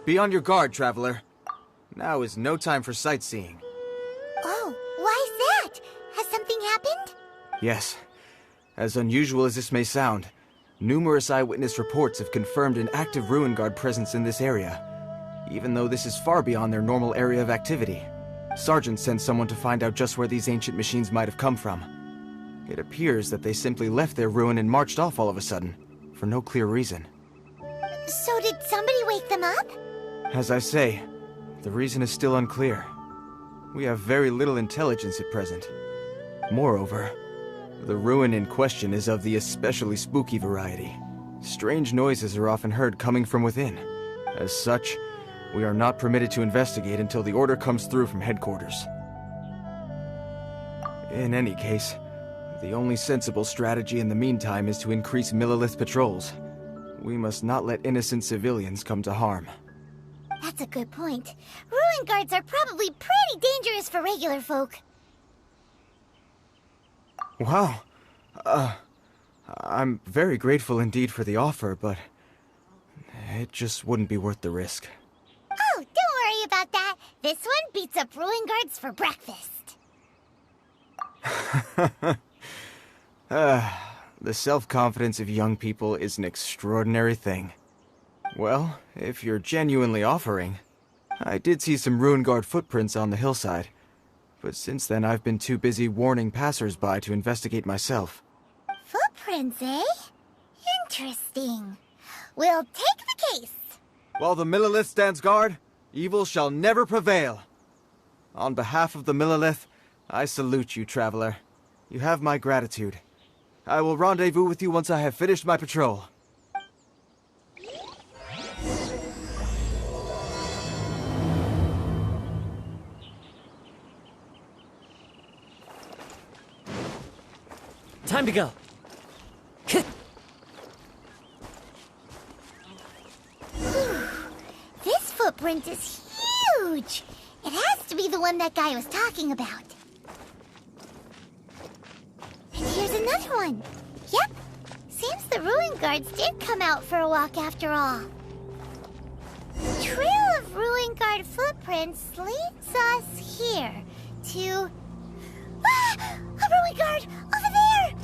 Be on your guard, traveler. Now is no time for sightseeing. Oh, why is that? Has something happened? Yes. As unusual as this may sound, numerous eyewitness reports have confirmed an active Ruin Guard presence in this area, even though this is far beyond their normal area of activity. Sergeant sent someone to find out just where these ancient machines might have come from. It appears that they simply left their ruin and marched off all of a sudden, for no clear reason. So did somebody wake them up? As I say, the reason is still unclear. We have very little intelligence at present. Moreover, the ruin in question is of the especially spooky variety. Strange noises are often heard coming from within. As such, we are not permitted to investigate until the order comes through from headquarters. In any case, the only sensible strategy in the meantime is to increase Millilith patrols. We must not let innocent civilians come to harm. That's a good point. Ruin guards are probably pretty dangerous for regular folk. Wow. I'm very grateful indeed for the offer, but it just wouldn't be worth the risk. Oh, don't worry about that. This one beats up ruin guards for breakfast. The self-confidence of young people is an extraordinary thing. Well, if you're genuinely offering, I did see some Ruin Guard footprints on the hillside, but since then I've been too busy warning passers-by to investigate myself. Footprints, eh? Interesting. We'll take the case. While the Millilith stands guard, evil shall never prevail. On behalf of the Millilith, I salute you, traveler. You have my gratitude. I will rendezvous with you once I have finished my patrol. Time to go. This footprint is huge. It has to be the one that guy was talking about. And here's another one. Yep. Seems the ruin guards did come out for a walk after all. The trail of ruin guard footprints leads us here to... Ah! A ruin guard! Over there!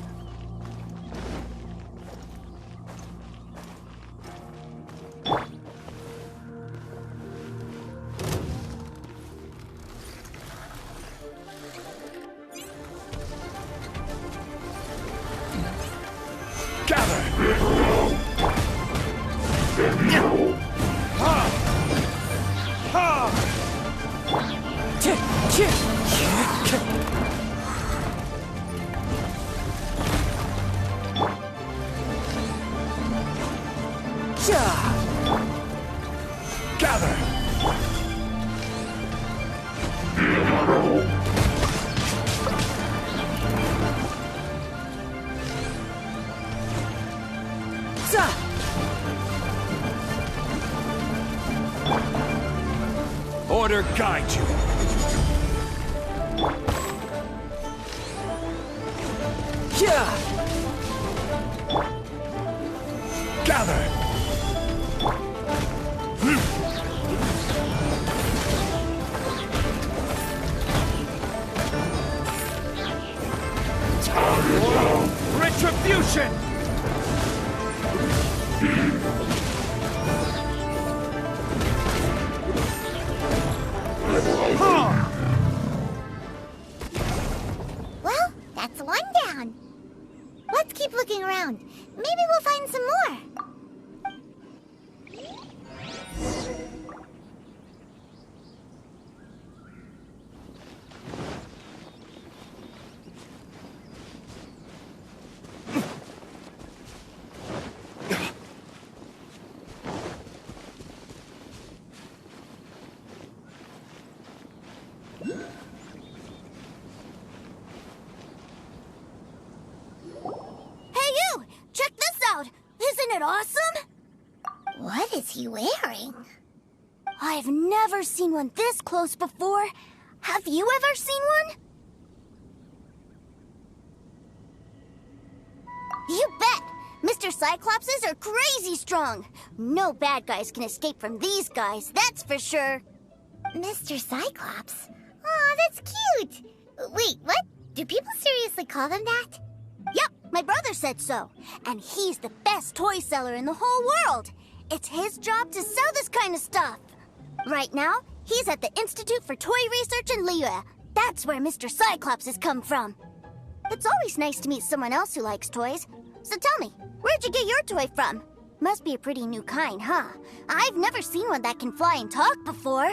Order guide you. Gather. Retribution. Well, that's one down. Let's keep looking around. Maybe we'll find some more. Isn't it awesome? What is he wearing? I've never seen one this close before. Have you ever seen one? You bet! Mr. Cyclopses are crazy strong. No bad guys can escape from these guys, that's for sure. Mr. Cyclops? Aw, that's cute! Wait, what? Do people seriously call them that? Yep, my brother said so. And he's the best toy seller in the whole world. It's his job to sell this kind of stuff. Right now, he's at the Institute for Toy Research in Liyue. That's where Mr. Cyclops has come from. It's always nice to meet someone else who likes toys. So tell me, where'd you get your toy from? Must be a pretty new kind, huh? I've never seen one that can fly and talk before.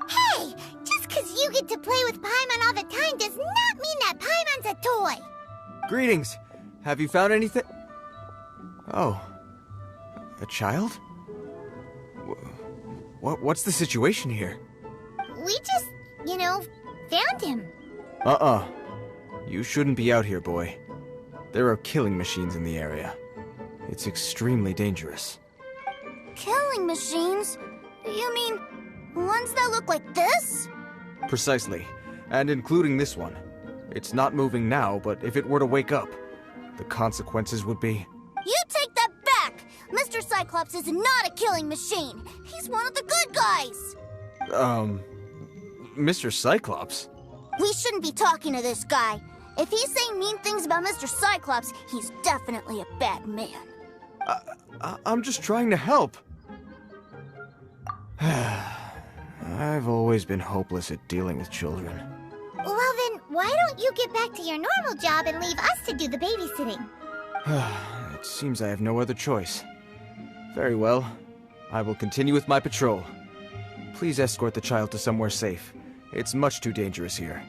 Hey! Just 'cause you get to play with Paimon all the time does not mean that Paimon's a toy! Greetings. Have you found anything? Oh. A child? What's the situation here? We just, found him. You shouldn't be out here, boy. There are killing machines in the area. It's extremely dangerous. Killing machines? You mean ones that look like this? Precisely. And including this one. It's not moving now, but if it were to wake up, the consequences would be... You take that back! Mr. Cyclops is not a killing machine. He's one of the good guys. Mr. Cyclops? We shouldn't be talking to this guy. If he's saying mean things about Mr. Cyclops, he's definitely a bad man. I'm just trying to help. I've always been hopeless at dealing with children. Well then, why don't you get back to your normal job and leave us to do the babysitting? It seems I have no other choice. Very well. I will continue with my patrol. Please escort the child to somewhere safe. It's much too dangerous here.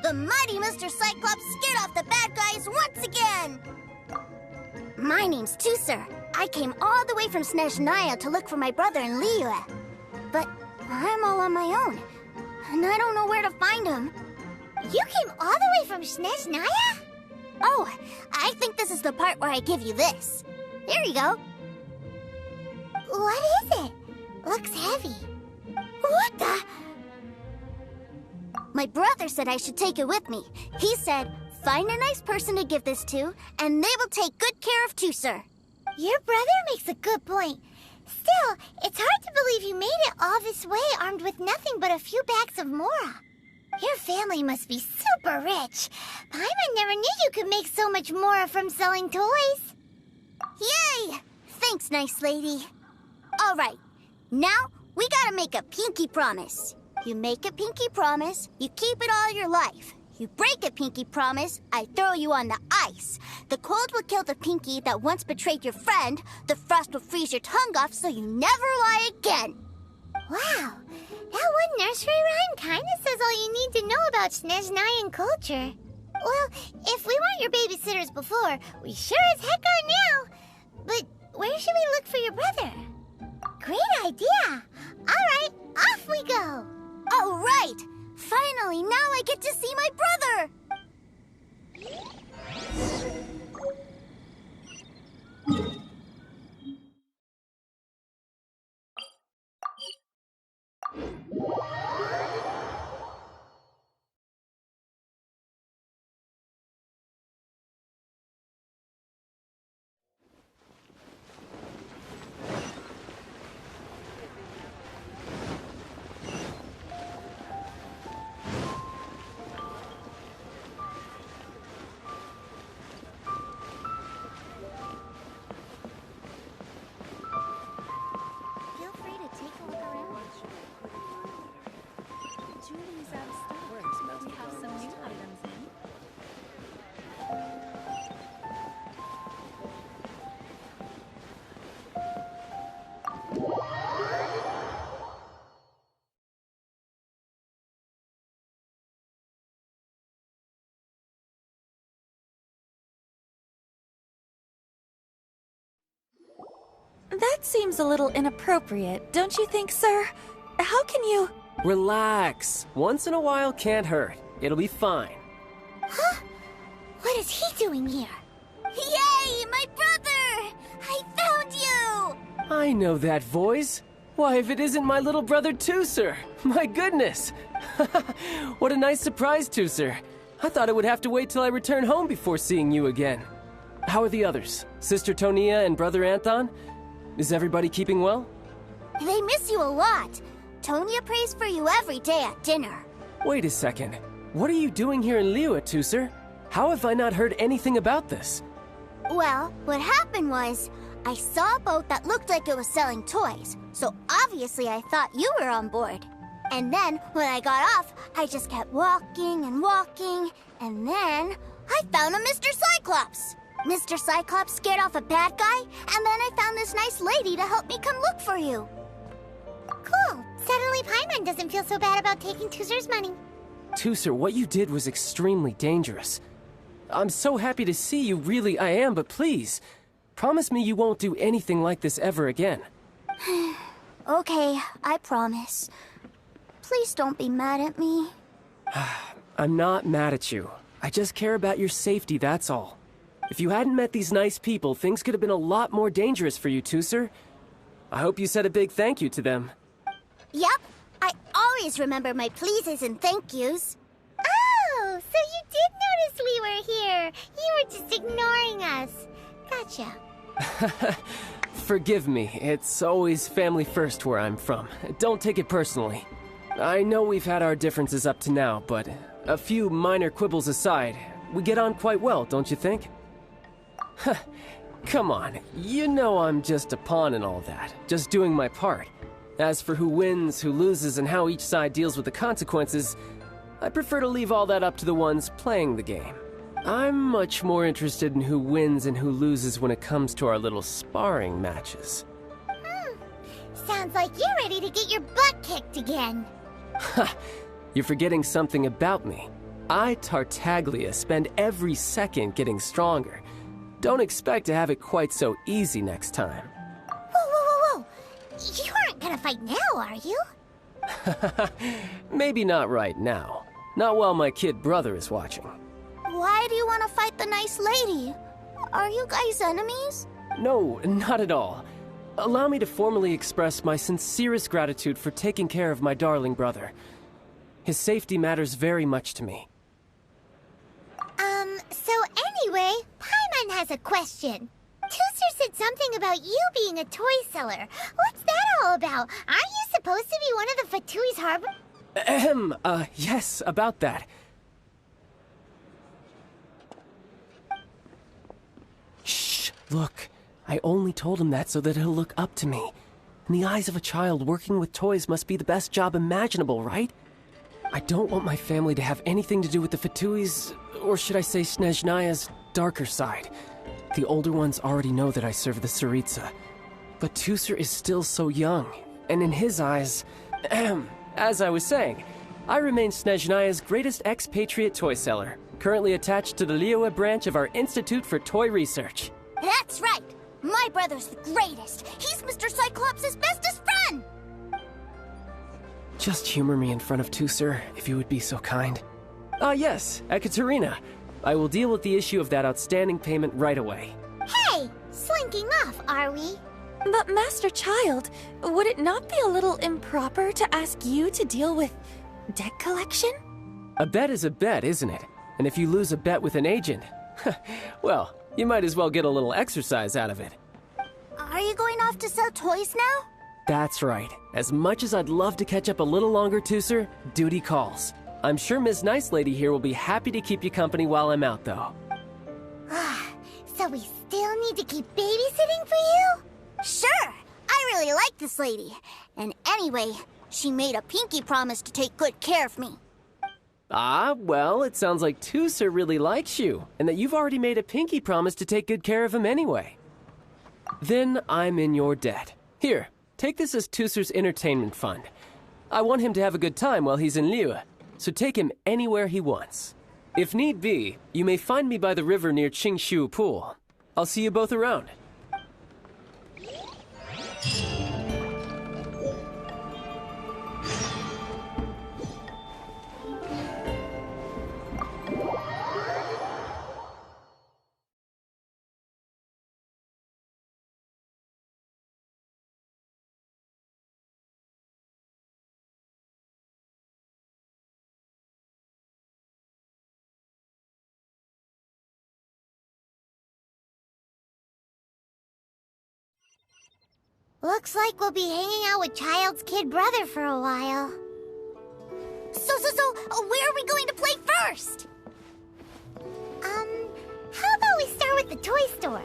The mighty Mr. Cyclops scared off the bad guys once again! My name's Tusser. I came all the way from Snezhnaya to look for my brother in Liyue. But I'm all on my own, and I don't know where to find him. You came all the way from Snezhnaya? Oh, I think this is the part where I give you this. Here you go. What is it? Looks heavy. What the? My brother said I should take it with me. He said, find a nice person to give this to, and they will take good care of Tusser. Your brother makes a good point. Still, it's hard to believe you made it all this way armed with nothing but a few bags of Mora. Your family must be super rich. Paimon never knew you could make so much Mora from selling toys. Yay! Thanks, nice lady. All right, now we gotta make a pinky promise. You make a pinky promise, you keep it all your life. You break a pinky promise, I throw you on the ice. The cold will kill the pinky that once betrayed your friend. The frost will freeze your tongue off so you never lie again. Wow, that one nursery rhyme kind of says all you need to know about Snezhnayan culture. Well, if we weren't your babysitters before, we sure as heck are now. But where should we look for your brother? Great idea. All right, off we go. All right! Finally, now I get to see my brother! Feel free to take a look around. Julie's out of stock, but we have some new items in. That seems a little inappropriate, don't you think, sir? How can you... Relax. Once in a while can't hurt. It'll be fine. Huh? What is he doing here? Yay, my brother! I found you! I know that voice. Why, if it isn't my little brother Tusser! My goodness! What a nice surprise, Tusser. I thought I would have to wait till I return home before seeing you again. How are the others? Sister Tonia and Brother Anthon? Is everybody keeping well? They miss you a lot. Tonya prays for you every day at dinner. Wait a second. What are you doing here in Liyue, Tusser? How have I not heard anything about this? Well, what happened was, I saw a boat that looked like it was selling toys, so obviously I thought you were on board. And then, when I got off, I just kept walking and walking, and then I found a Mr. Cyclops. Mr. Cyclops scared off a bad guy, and then I found this nice lady to help me come look for you. Cool. Suddenly Paimon doesn't feel so bad about taking Tusser's money. Tusser, what you did was extremely dangerous. I'm so happy to see you, really I am, but please, promise me you won't do anything like this ever again. Okay, I promise. Please don't be mad at me. I'm not mad at you. I just care about your safety, that's all. If you hadn't met these nice people, things could have been a lot more dangerous for you, Tusser. I hope you said a big thank you to them. Yep, I always remember my pleases and thank yous. Oh, so you did notice we were here. You were just ignoring us. Gotcha. Forgive me, it's always family first where I'm from. Don't take it personally. I know we've had our differences up to now, but a few minor quibbles aside, we get on quite well, don't you think? Come on, you know I'm just a pawn in all that, just doing my part. As for who wins, who loses, and how each side deals with the consequences, I prefer to leave all that up to the ones playing the game. I'm much more interested in who wins and who loses when it comes to our little sparring matches. Sounds like you're ready to get your butt kicked again. Ha! You're forgetting something about me. I, Tartaglia, spend every second getting stronger. Don't expect to have it quite so easy next time. Whoa. You aren't gonna fight now, are you? Maybe not right now. Not while my kid brother is watching. Why do you want to fight the nice lady? Are you guys enemies? No, not at all. Allow me to formally express my sincerest gratitude for taking care of my darling brother. His safety matters very much to me. So anyway, Paimon has a question. Tusser said something about you being a toy seller. What's that all about? Aren't you supposed to be one of the Fatui's harbor? Yes, about that. Shh, look. I only told him that so that he'll look up to me. In the eyes of a child, working with toys must be the best job imaginable, right? I don't want my family to have anything to do with the Fatui's, or should I say Snezhnaya's, darker side. The older ones already know that I serve the Tsaritsa. But Tusser is still so young, and in his eyes, as I was saying, I remain Snezhnaya's greatest expatriate toy seller, currently attached to the Liyue branch of our Institute for Toy Research. That's right! My brother's the greatest! He's Mr. Cyclops' bestest friend! Just humor me in front of Tusser, if you would be so kind. Ah, yes, Ekaterina. I will deal with the issue of that outstanding payment right away. Hey, slinking off, are we? But Master Child, would it not be a little improper to ask you to deal with debt collection? A bet is a bet, isn't it? And if you lose a bet with an agent, well, you might as well get a little exercise out of it. Are you going off to sell toys now? That's right. As much as I'd love to catch up a little longer, Tusser, duty calls. I'm sure Miss Nice Lady here will be happy to keep you company while I'm out, though. So we still need to keep babysitting for you? Sure! I really like this lady. And anyway, she made a pinky promise to take good care of me. Ah, well, it sounds like Tusser really likes you, and that you've already made a pinky promise to take good care of him anyway. Then I'm in your debt. Here, take this as Tusser's entertainment fund. I want him to have a good time while he's in Liyue, so take him anywhere he wants. If need be, you may find me by the river near Qingshu Pool. I'll see you both around. Looks like we'll be hanging out with Child's kid brother for a while. So, where are we going to play first? How about we start with the toy store?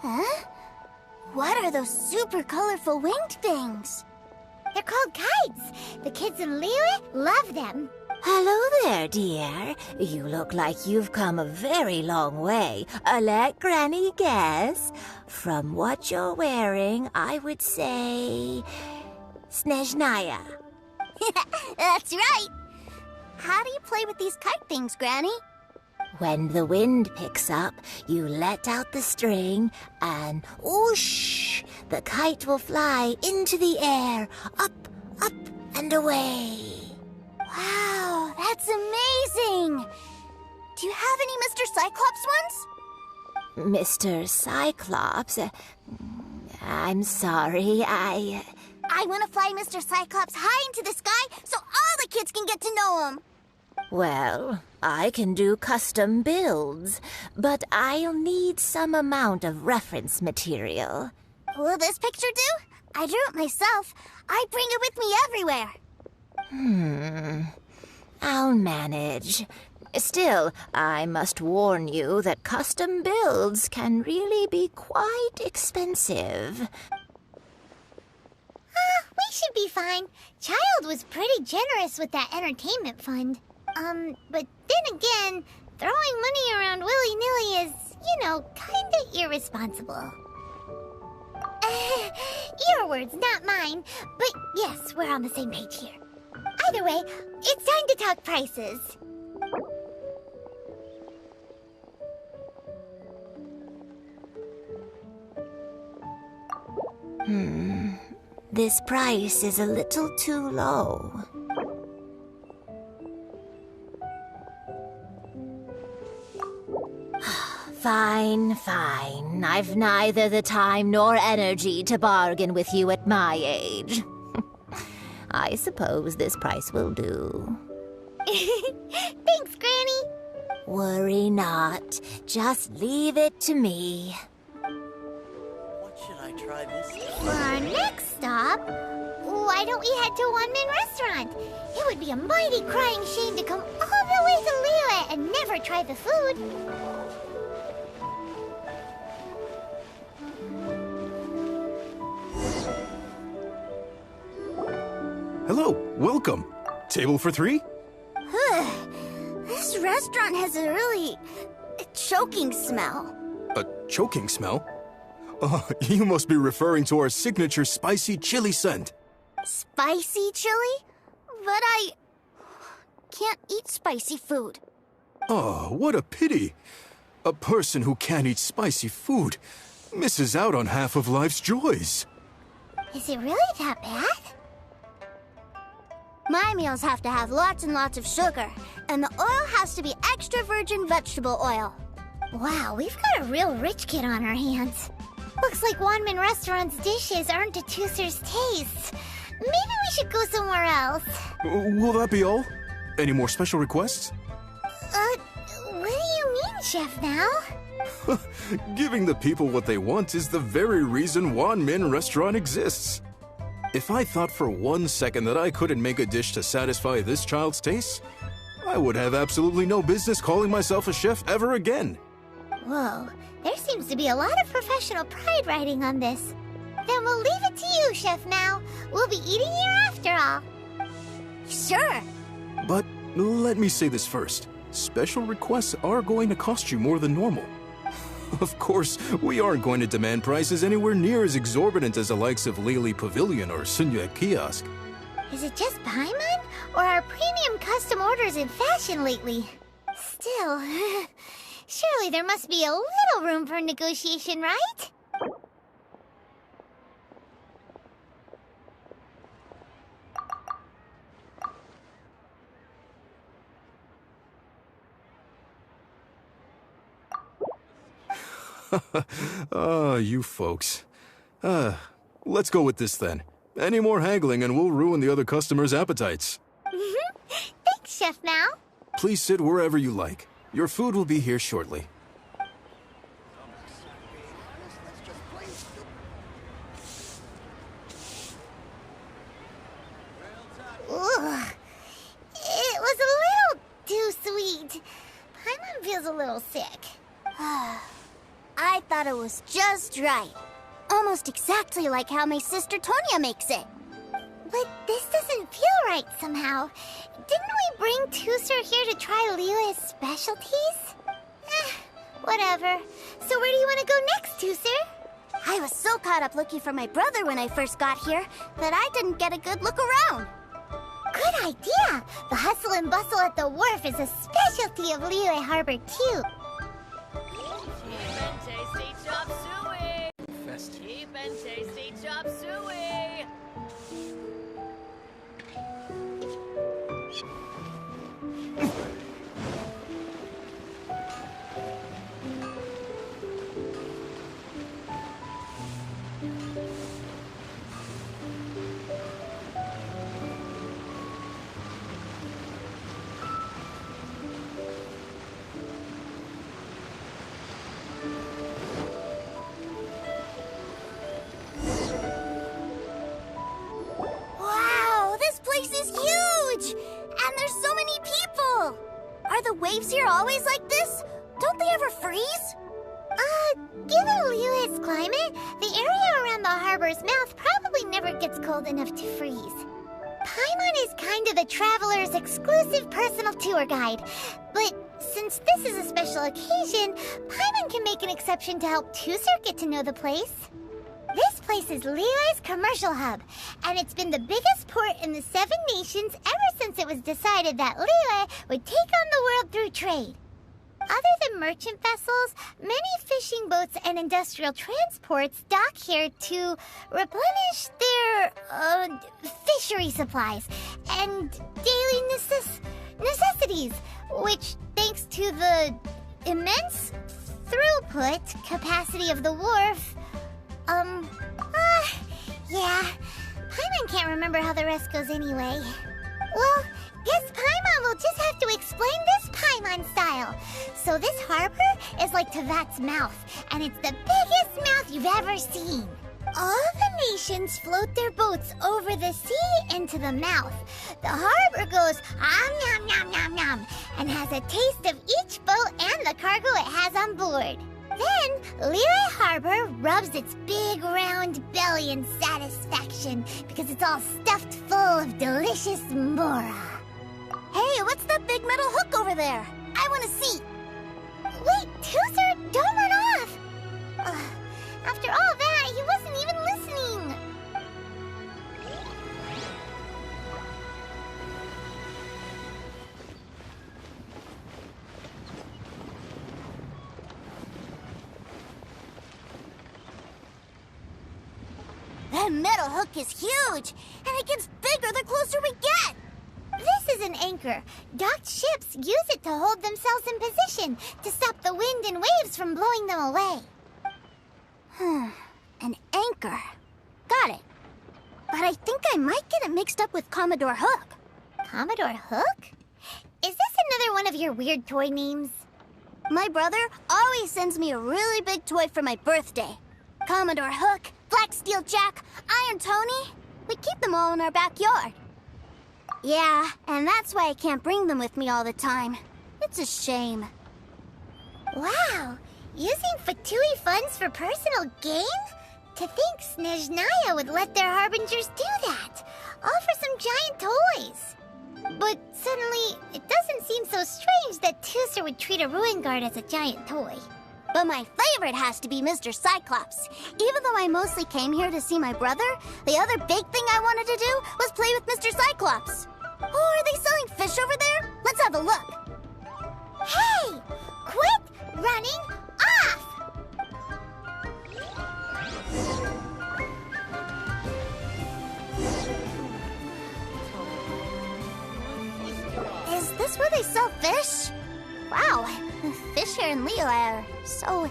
Huh? What are those super colorful winged things? They're called kites. The kids in Liyue love them. Hello there, dear. You look like you've come a very long way. Let Granny guess. From what you're wearing, I would say... Snezhnaya. That's right. How do you play with these kite things, Granny? When the wind picks up, you let out the string and whoosh! The kite will fly into the air, up, up, and away. Wow, that's amazing! Do you have any Mr. Cyclops ones? Mr. Cyclops? I'm sorry, I want to fly Mr. Cyclops high into the sky so all the kids can get to know him. Well, I can do custom builds, but I'll need some amount of reference material. Will this picture do? I drew it myself. I bring it with me everywhere. I'll manage. Still, I must warn you that custom builds can really be quite expensive. We should be fine. Child was pretty generous with that entertainment fund. But then again, throwing money around willy-nilly is, kinda irresponsible. Your words, not mine. But yes, we're on the same page here. Either way, it's time to talk prices. This price is a little too low. Fine. I've neither the time nor energy to bargain with you at my age. I suppose this price will do. Thanks, Granny. Worry not. Just leave it to me. What should I try this time? For our next stop, why don't we head to One Min Restaurant? It would be a mighty crying shame to come all the way to Liyue and never try the food. Hello, welcome. Table for 3? This restaurant has a really choking smell. A choking smell? Oh, you must be referring to our signature spicy chili scent. Spicy chili? But I can't eat spicy food. Oh, what a pity. A person who can't eat spicy food misses out on half of life's joys. Is it really that bad? My meals have to have lots and lots of sugar, and the oil has to be extra virgin vegetable oil. Wow, we've got a real rich kid on our hands. Looks like One Min Restaurant's dishes aren't to Tooser's taste. Maybe we should go somewhere else. Will that be all? Any more special requests? What do you mean, Chef Now? Giving the people what they want is the very reason One Min Restaurant exists. If I thought for 1 second that I couldn't make a dish to satisfy this child's taste, I would have absolutely no business calling myself a chef ever again. Whoa, there seems to be a lot of professional pride riding on this. Then we'll leave it to you, Chef Now. We'll be eating here after all. Sure. But let me say this first. Special requests are going to cost you more than normal. Of course, we aren't going to demand prices anywhere near as exorbitant as the likes of Lily Pavilion or Sunya Kiosk. Is it just Paimon? Or are premium custom orders in fashion lately? Still, surely there must be a little room for negotiation, right? You folks. Let's go with this then. Any more haggling and we'll ruin the other customers' appetites. Thanks, Chef Mao. Please sit wherever you like. Your food will be here shortly. Ugh. It was a little too sweet. Paimon feels a little sick. I thought it was just right. Almost exactly like how my sister Tonya makes it. But this doesn't feel right somehow. Didn't we bring Tusser here to try Lila's specialties? Whatever. So where do you want to go next, Tusser? I was so caught up looking for my brother when I first got here that I didn't get a good look around. Good idea! The hustle and bustle at the wharf is a specialty of Liyue Harbor, too. Cheap and tasty chop suey. Cheap and tasty chop suey. Wow, this place is huge! And there's so many people! Are the waves here always like this? Don't they ever freeze? Given Liyue's climate, the area around the harbor's mouth probably never gets cold enough to freeze. Paimon is kind of the traveler's exclusive personal tour guide. But since this is a special occasion, Paimon can make an exception to help Tusser get to know the place. This place is Liyue's commercial hub, and it's been the biggest port in the Seven Nations ever since it was decided that Liyue would take on the world through trade. Other than merchant vessels, many fishing boats and industrial transports dock here to replenish their, fishery supplies and daily necessities, which, thanks to the immense throughput capacity of the wharf, yeah. Paimon can't remember how the rest goes anyway. Well, guess Paimon will just have to explain this Paimon style. So this harbor is like Tevat's mouth, and it's the biggest mouth you've ever seen. All the nations float their boats over the sea into the mouth. The harbor goes nom nom nom nom and has a taste of each boat and the cargo it has on board. Then, Liyue Harbor rubs its big round belly in satisfaction because it's all stuffed full of delicious mora. Hey, what's that big metal hook over there? I want to see. Wait, Tusser, don't run off! After all that, he wasn't even listening. That metal hook is huge, and it gets bigger the closer we get. This is an anchor. Docked ships use it to hold themselves in position to stop the wind and waves from blowing them away. An anchor. Got it. But I think I might get it mixed up with Commodore Hook. Commodore Hook? Is this another one of your weird toy names? My brother always sends me a really big toy for my birthday. Commodore Hook, Black Steel Jack, Iron Tony. We keep them all in our backyard. Yeah, and that's why I can't bring them with me all the time. It's a shame. Wow! Using Fatui funds for personal gain? To think Snezhnaya would let their harbingers do that. All for some giant toys. But suddenly, it doesn't seem so strange that Tusser would treat a ruin guard as a giant toy. But my favorite has to be Mr. Cyclops. Even though I mostly came here to see my brother, the other big thing I wanted to do was play with Mr. Cyclops. Oh, are they selling fish over there? Let's have a look. Hey! Quit running off! Is this where they sell fish? Wow, the fish here in Liyue are so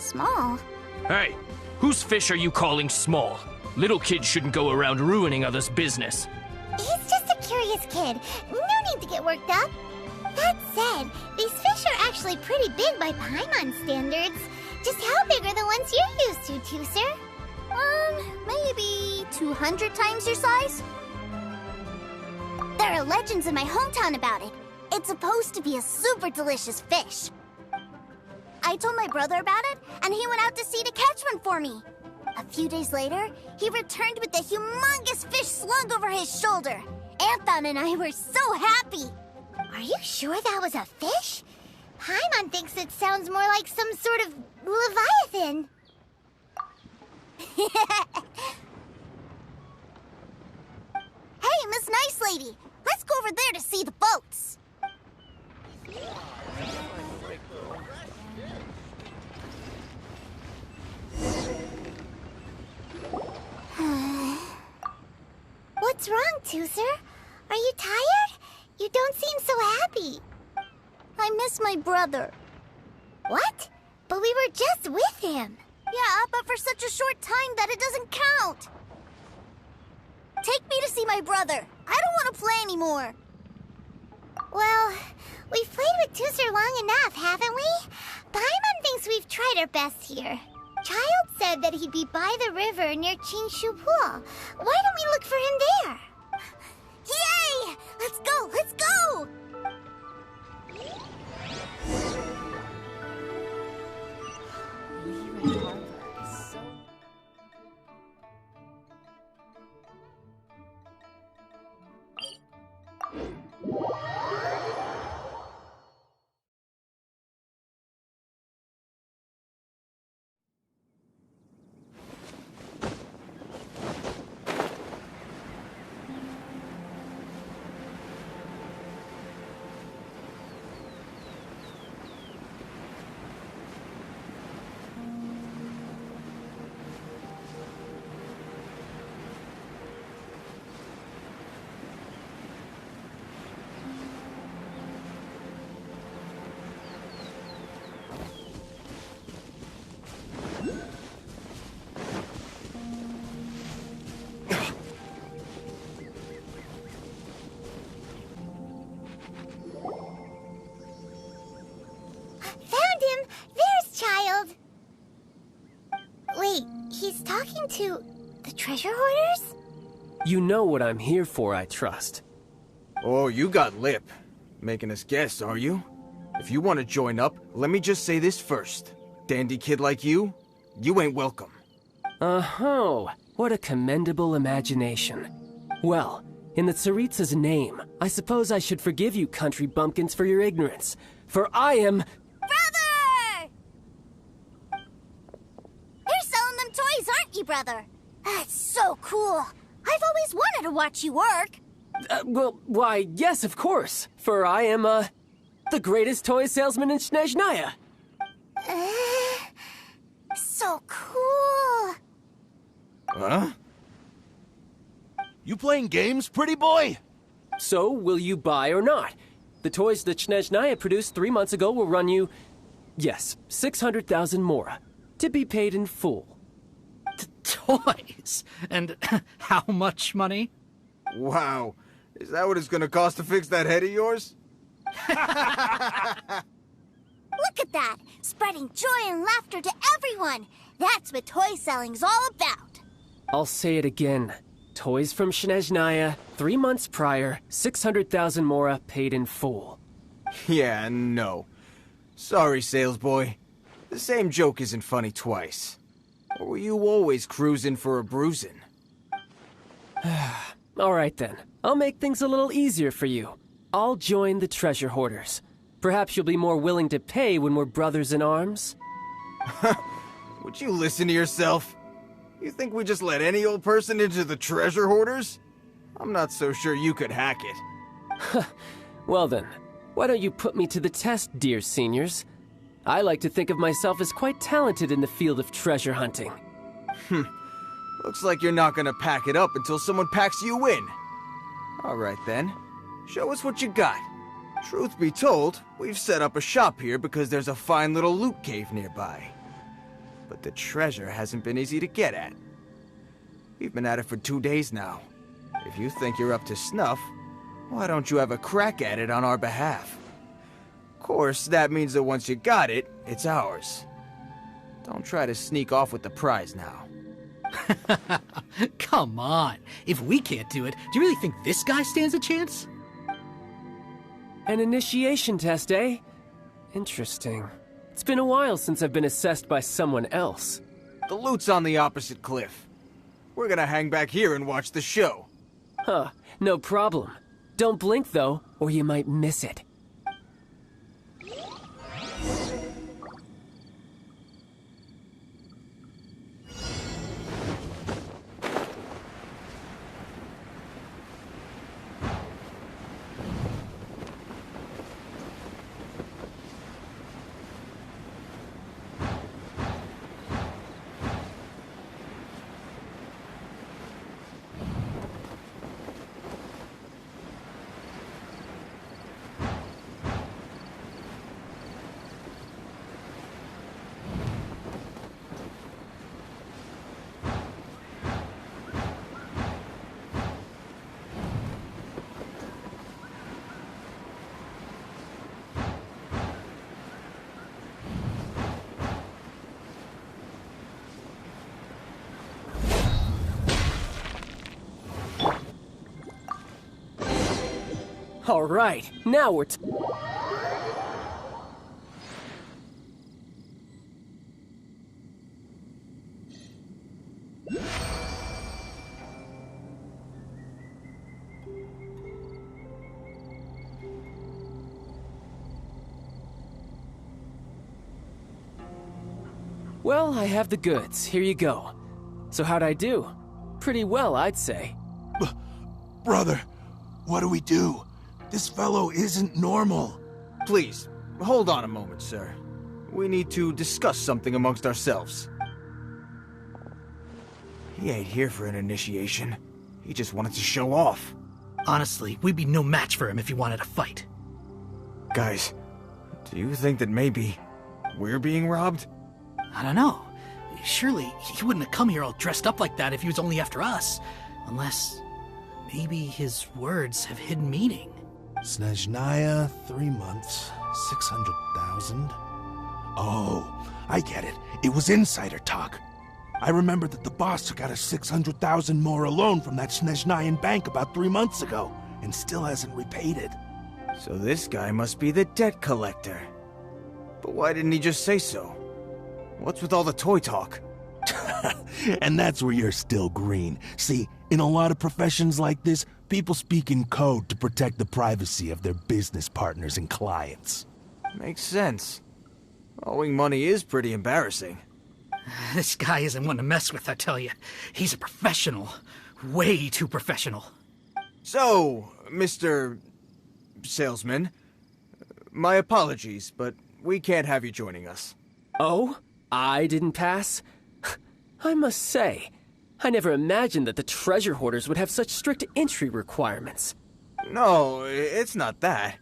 Small? Hey, whose fish are you calling small? Little kids shouldn't go around ruining others' business. He's just a curious kid. No need to get worked up. That said, these fish are actually pretty big by Paimon standards. Just how big are the ones you're used to, Tooser? Maybe 200 times your size? There are legends in my hometown about it. It's supposed to be a super delicious fish. I told my brother about it, and he went out to sea to catch one for me. A few days later, he returned with a humongous fish slung over his shoulder. Anthon and I were so happy. Are you sure that was a fish? Paimon thinks it sounds more like some sort of leviathan. Hey, Miss Nice Lady, let's go over there to see the boats. What's wrong, Tooser? Are you tired? You don't seem so happy. I miss my brother. What? But we were just with him. Yeah, but for such a short time that it doesn't count. Take me to see my brother. I don't want to play anymore. Well, we've played with Tooser long enough, haven't we? Paimon thinks we've tried our best here. Child said that he'd be by the river near Qingshu Pool. Why don't we look for him there? Yay! Let's go! Let's go! Wait, he's talking to the treasure hoarders? You know what I'm here for, I trust. Oh, you got lip. Making us guess, are you? If you want to join up, let me just say this first. Dandy kid like you ain't welcome. Oh, what a commendable imagination. Well, in the Tsaritsa's name, I suppose I should forgive you country bumpkins for your ignorance. For I am... Brother! You're selling them toys, aren't you, brother? That's so cool. I've always wanted to watch you work. Well, why, yes, of course. For I am, the greatest toy salesman in Snezhnaya. So cool. Huh? You playing games, pretty boy? So, will you buy or not? The toys that Snezhnaya produced 3 months ago will run you, yes, 600,000 mora, to be paid in full. Toys? And how much money? Wow. Is that what it's gonna cost to fix that head of yours? Look at that! Spreading joy and laughter to everyone! That's what toy selling's all about! I'll say it again. Toys from Snezhnaya, 3 months prior, 600,000 mora paid in full. Yeah, no. Sorry, salesboy. The same joke isn't funny twice. Or were you always cruising for a bruising? All right then. I'll make things a little easier for you. I'll join the treasure hoarders. Perhaps you'll be more willing to pay when we're brothers in arms? Would you listen to yourself? You think we just let any old person into the treasure hoarders? I'm not so sure you could hack it. Well then, why don't you put me to the test, dear seniors? I like to think of myself as quite talented in the field of treasure hunting. Looks like you're not gonna pack it up until someone packs you in. Alright then, show us what you got. Truth be told, we've set up a shop here because there's a fine little loot cave nearby. but the treasure hasn't been easy to get at. We've been at it for 2 days now. If you think you're up to snuff, why don't you have a crack at it on our behalf? Of course, that means that once you got it, it's ours. Don't try to sneak off with the prize now. Come on. If we can't do it, do you really think this guy stands a chance? An initiation test, eh? Interesting. It's been a while since I've been assessed by someone else. The loot's on the opposite cliff. We're gonna hang back here and watch the show. Huh, no problem. Don't blink, though, or you might miss it. All right, now we're Well, I have the goods. Here you go. So how'd I do? Pretty well, I'd say. Brother, what do we do? This fellow isn't normal. Please, hold on a moment, sir. We need to discuss something amongst ourselves. He ain't here for an initiation. He just wanted to show off. Honestly, we'd be no match for him if he wanted to fight. Guys, do you think that maybe we're being robbed? I don't know. Surely he wouldn't have come here all dressed up like that if he was only after us. Unless maybe his words have hidden meaning. Snezhnaya, 3 months, 600,000. Oh, I get it. It was insider talk. I remember that the boss took out a 600,000 more loan from that Snezhnayan bank about 3 months ago, and still hasn't repaid it. So this guy must be the debt collector. But why didn't he just say so? What's with all the toy talk? And that's where you're still green. See, in a lot of professions like this, people speak in code to protect the privacy of their business partners and clients. Makes sense. Owing money is pretty embarrassing. This guy isn't one to mess with, I tell you. He's a professional. Way too professional. So, Mr. Salesman, my apologies, but we can't have you joining us. Oh? I didn't pass? I must say, I never imagined that the treasure hoarders would have such strict entry requirements. No, it's not that.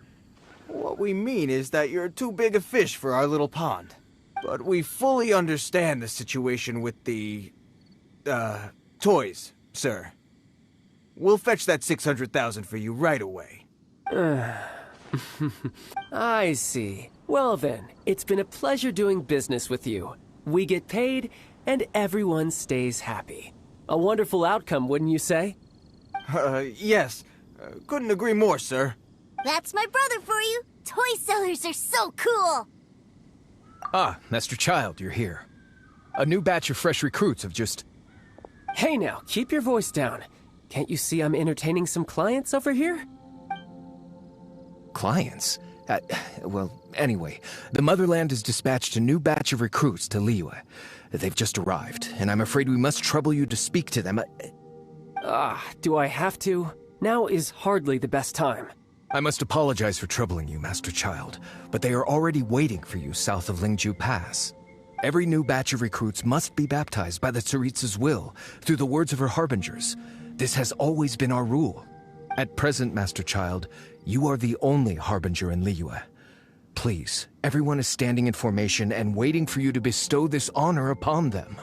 What we mean is that you're too big a fish for our little pond. But we fully understand the situation with the, toys, sir. We'll fetch that 600,000 for you right away. I see. Well then, it's been a pleasure doing business with you. We get paid, and everyone stays happy. A wonderful outcome, wouldn't you say? Yes. Couldn't agree more, sir. That's my brother for you. Toy sellers are so cool. Ah, Master Child, you're here. A new batch of fresh recruits have just... Hey now, keep your voice down. Can't you see I'm entertaining some clients over here? Clients? Well, anyway, the Motherland has dispatched a new batch of recruits to Liyue. They've just arrived, and I'm afraid we must trouble you to speak to them. Do I have to? Now is hardly the best time. I must apologize for troubling you, Master Child, but they are already waiting for you south of Lingju Pass. Every new batch of recruits must be baptized by the Tsaritsa's will, through the words of her harbingers. This has always been our rule. At present, Master Child, you are the only harbinger in Liyue. Please, everyone is standing in formation and waiting for you to bestow this honor upon them.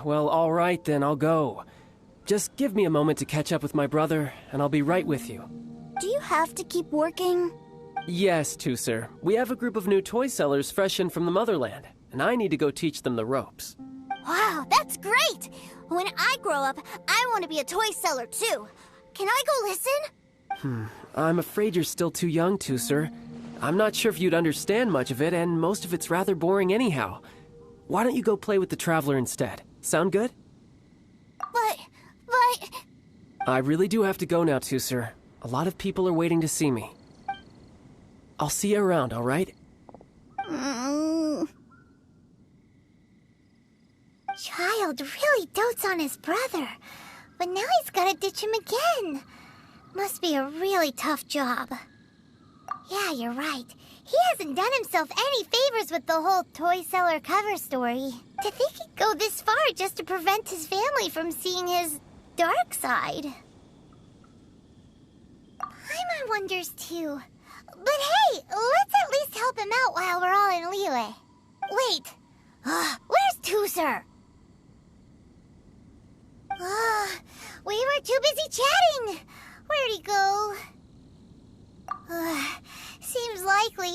Well, all right then, I'll go. Just give me a moment to catch up with my brother, and I'll be right with you. Do you have to keep working? Yes, Tusser. We have a group of new toy sellers fresh in from the motherland, and I need to go teach them the ropes. Wow, that's great! When I grow up, I want to be a toy seller too. Can I go listen? I'm afraid you're still too young, Tusser. I'm not sure if you'd understand much of it, and most of it's rather boring anyhow. Why don't you go play with the Traveler instead? Sound good? But... I really do have to go now, Tusser. A lot of people are waiting to see me. I'll see you around, all right? Child really dotes on his brother, but now he's gotta ditch him again. Must be a really tough job. Yeah, you're right. He hasn't done himself any favors with the whole toy seller cover story. To think he'd go this far just to prevent his family from seeing his dark side. Paimon wonders too. But hey, let's at least help him out while we're all in Liyue. Wait, where's Tusser? We were too busy chatting. Where'd he go? Seems likely.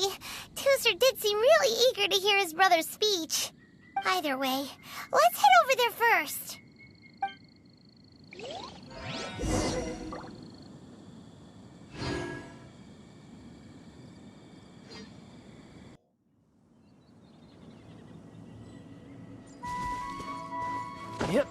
Tusser did seem really eager to hear his brother's speech. Either way, let's head over there first. Yep.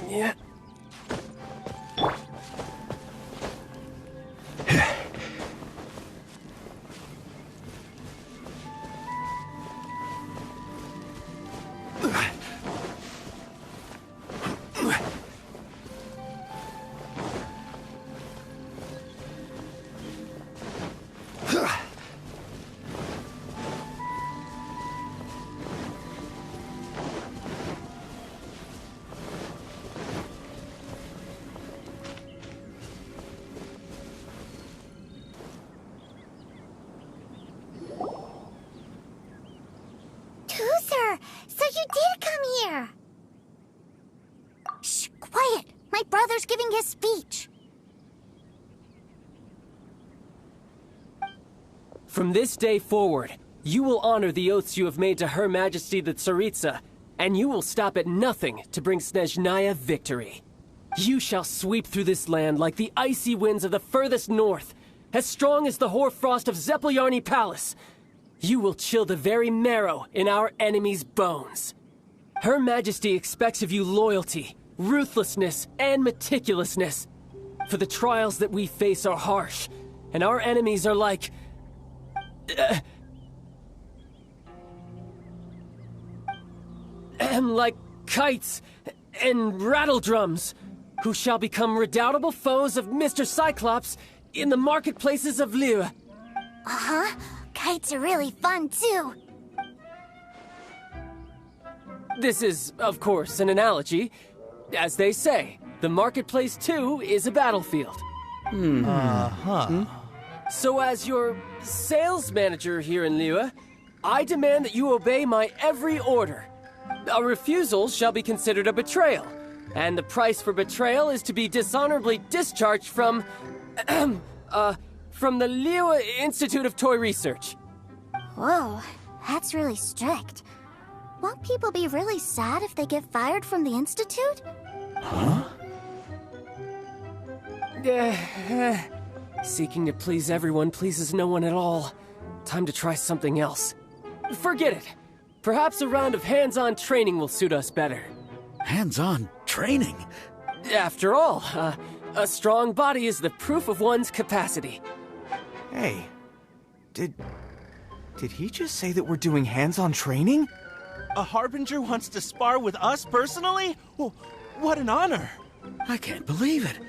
Yeah. So you did come here! Shh, quiet! My brother's giving his speech. From this day forward, you will honor the oaths you have made to Her Majesty the Tsaritsa, and you will stop at nothing to bring Snezhnaya victory. You shall sweep through this land like the icy winds of the furthest north, as strong as the hoarfrost of Zeppeljärni Palace. You will chill the very marrow in our enemies' bones. Her Majesty expects of you loyalty, ruthlessness, and meticulousness. For the trials that we face are harsh, and our enemies are like... like kites and rattledrums, who shall become redoubtable foes of Mr. Cyclops in the marketplaces of Liyue. Uh-huh. Kites are really fun, too. This is, of course, an analogy. As they say, the marketplace, too, is a battlefield. So as your sales manager here in Liyue, I demand that you obey my every order. A refusal shall be considered a betrayal, and the price for betrayal is to be dishonorably discharged from... from the Liyue Institute of Toy Research. Whoa, that's really strict. Won't people be really sad if they get fired from the Institute? Huh? Seeking to please everyone pleases no one at all. Time to try something else. Forget it. Perhaps a round of hands-on training will suit us better. Hands-on training? After all, a strong body is the proof of one's capacity. Hey, did he just say that we're doing hands-on training? A Harbinger wants to spar with us personally? Well, what an honor! I can't believe it.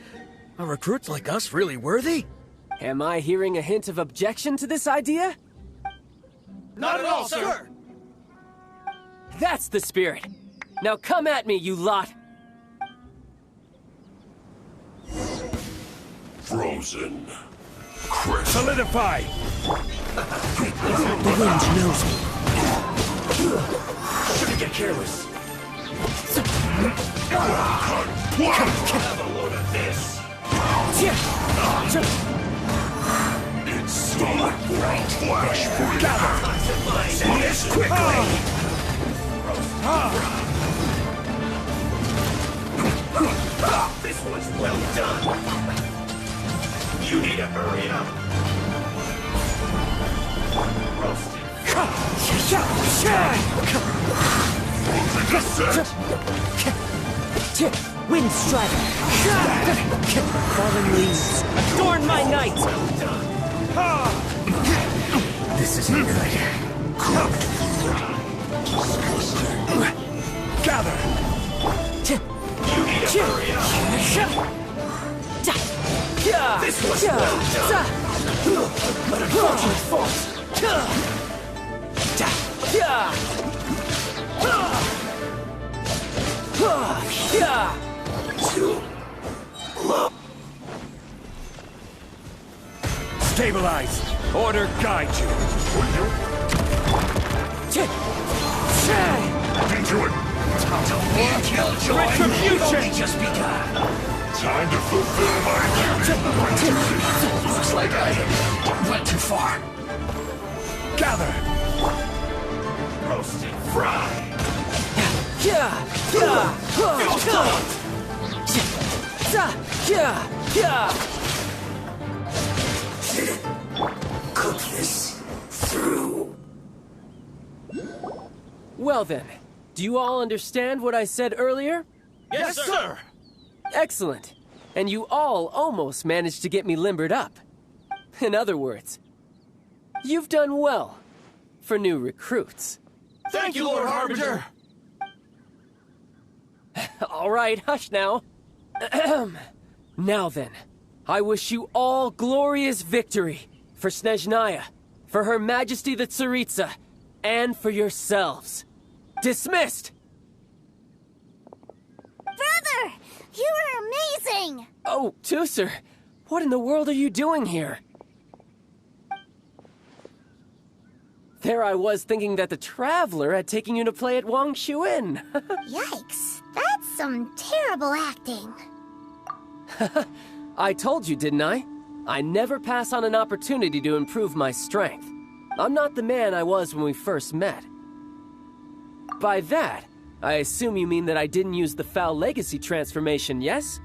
Are recruits like us really worthy? Am I hearing a hint of objection to this idea? Not at all, sir! That's the spirit. Now come at me, you lot! Frozen. Crystal. Solidify! The wind knows me. Shouldn't get careless. Have a load of this. It's stomach bright flesh for gather. This quickly. This one's well done. You need to hurry up. Roasted. Wind strike! Fallen leaves, adorn my night! This isn't good. Gather! You need to hurry up. This was well done. But unfortunate fault. Stabilize! Order guide you! Into it! Retribution! Just begun. Time to fulfill my duty. Looks like I went too far. Gather! Roasted fry. Cook this through. Well then, do you all understand what I said earlier? Yes, sir! Excellent. And you all almost managed to get me limbered up. In other words, you've done well for new recruits. Thank you, Lord Harbinger! All right, hush now. Now then, I wish you all glorious victory for Snezhnaya, for Her Majesty the Tsaritsa, and for yourselves. Dismissed! Brother! You were amazing! Oh, Tusser, what in the world are you doing here? There I was thinking that the Traveler had taken you to play at Wang Xuan. Yikes, that's some terrible acting. I told you, didn't I? I never pass on an opportunity to improve my strength. I'm not the man I was when we first met. By that, I assume you mean that I didn't use the Foul Legacy transformation, yes?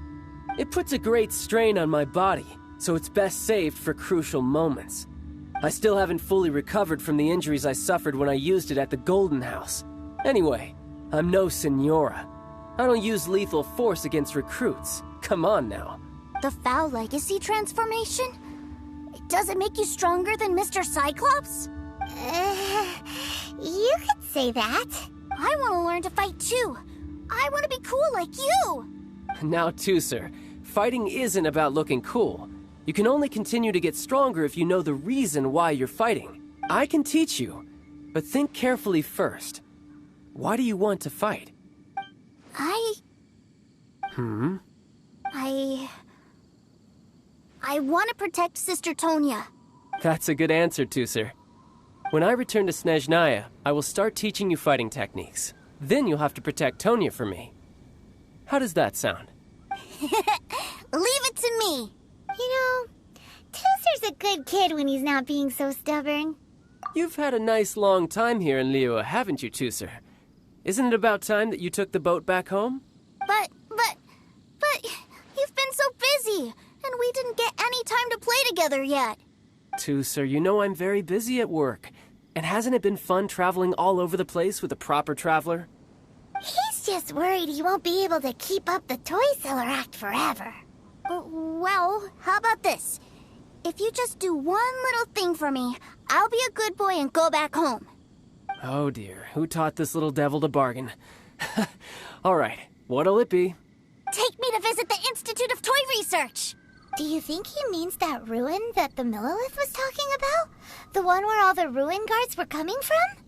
It puts a great strain on my body, so it's best saved for crucial moments. I still haven't fully recovered from the injuries I suffered when I used it at the Golden House. Anyway, I'm no Senora. I don't use lethal force against recruits. Come on now. The Foul Legacy transformation? Does it make you stronger than Mr. Cyclops? You could say that. I want to learn to fight too. I want to be cool like you. Now, Tusser, fighting isn't about looking cool. You can only continue to get stronger if you know the reason why you're fighting. I can teach you, but think carefully first. Why do you want to fight? I want to protect Sister Tonya. That's a good answer, Tusser. When I return to Snezhnaya, I will start teaching you fighting techniques. Then you'll have to protect Tonya for me. How does that sound? Leave it to me. You know, Tusser's a good kid when he's not being so stubborn. You've had a nice long time here in Liyue, haven't you, Tusser? Isn't it about time that you took the boat back home? But you've been so busy, and we didn't get any time to play together yet. Tusser, you know I'm very busy at work. And hasn't it been fun traveling all over the place with a proper traveler? He's just worried he won't be able to keep up the toy seller act forever. Well, how about this? If you just do one little thing for me, I'll be a good boy and go back home. Oh dear, who taught this little devil to bargain? Alright, what'll it be? Take me to visit the Institute of Toy Research! Do you think he means that ruin that the Millilith was talking about? The one where all the ruin guards were coming from?